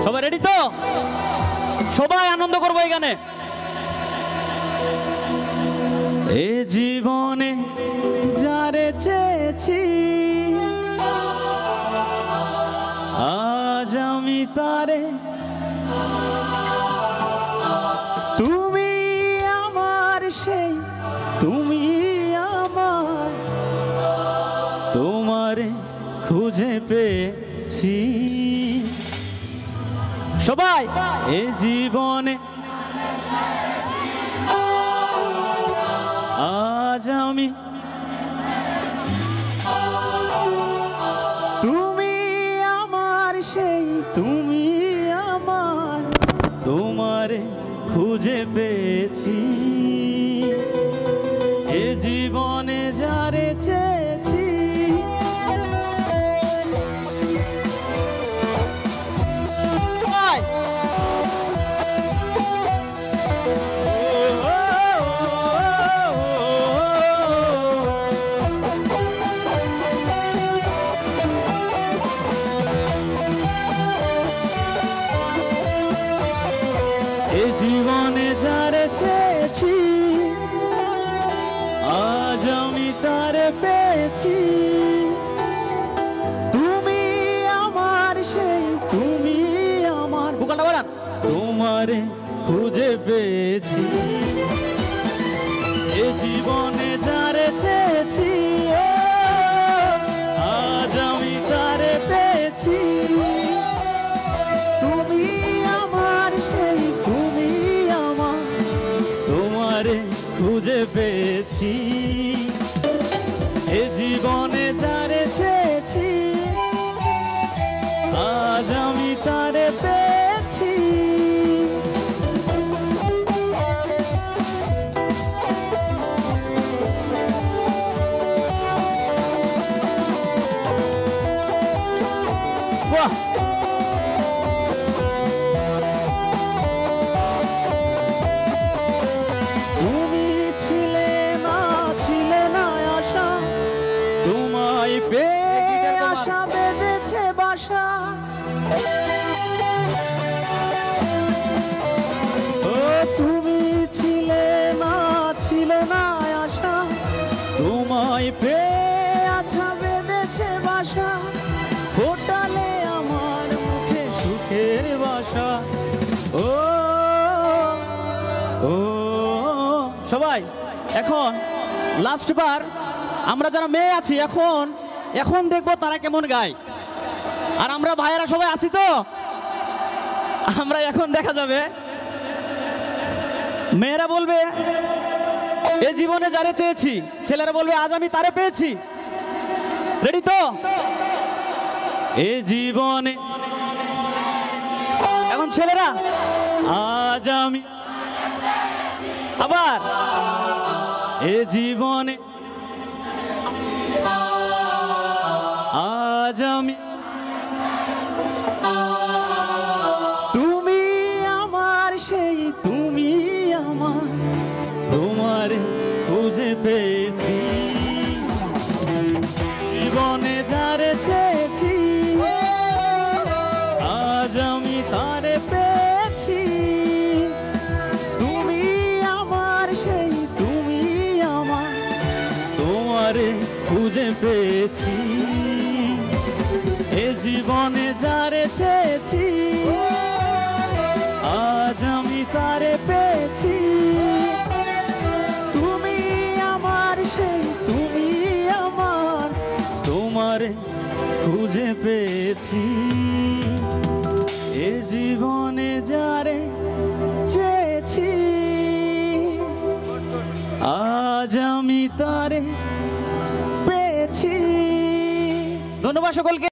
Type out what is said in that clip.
সবাই রেডি তো? সবাই আনন্দ করবো এই গানে। এ জীবনে যারে চেয়েছি আজ আমি তারে, তুমি আমার সেই, তুমি আমার, তোমারে খুঁজে পেয়েছি। সবাই এ জীবনে আজ আমি, তুমি আমার সেই, তুমি আমার, তোমারে খুঁজে পেয়েছি। এ জীবনে যারে চেয়েছি এ জীবনে যারে চেয়েছি আজ আমি তারে পেয়েছি। তুমি আমার সেই, তুমি আমার, বুকালটা বাড়ান, তোমারে খুঁজে পেয়েছি। এ জীবনে যারে চেয়েছি আজ আমি তারে পেয়েছি। তুমি আমার সেই, তুমি আমার, তোমারে খুঁজে পেয়েছি। এ জীবনে যারে চেয়েছি আজ আমি তারে পেয়েছি। বাহ! তুমি ছিলে না, ছিলে না আশা, তোমায় পেয়ে আশা বেঁধেছে বাসা। ও তুমি ছিলে না, ছিলে না আশা, তোমায় পেয়ে আশা বেঁধেছে বাসা। ফোটালে আমার মুখে সুখের বাসা। ও ও সবাই এখন লাস্ট বার আমরা যারা মেয়ে আছি এখন এখন দেখবো তারা কেমন গায়। আর আমরা ভাইয়েরা সবাই আছি তো, আমরা এখন দেখা যাবে। মেয়েরা বলবে এ জীবনে যারে চেয়েছি, ছেলেরা বলবে আজ আমি তারে পেয়েছি। রেডি তো? এ জীবনে এখন ছেলেরা আজ আমি, আবার এ জীবনে আজ আমি, তুমি আমার সেই, তুমি আমার, তোমারে খুঁজে পেয়েছি। জীবনে যারে চেয়েছি আজ আমি তারে পেয়েছি। তুমি আমার সেই, তুমি আমার, তোমারে খুঁজে পেয়েছি। এ জীবনে যারে চেয়েছি আজ আমি তারে পেয়েছি। তুমি আমার সেই, তুমি আমার, তোমারে খুঁজে পেয়েছি। এ জীবনে যারে চেয়েছি আজ আমি তারে পেয়েছি। ধন্যবাদ সকলকে।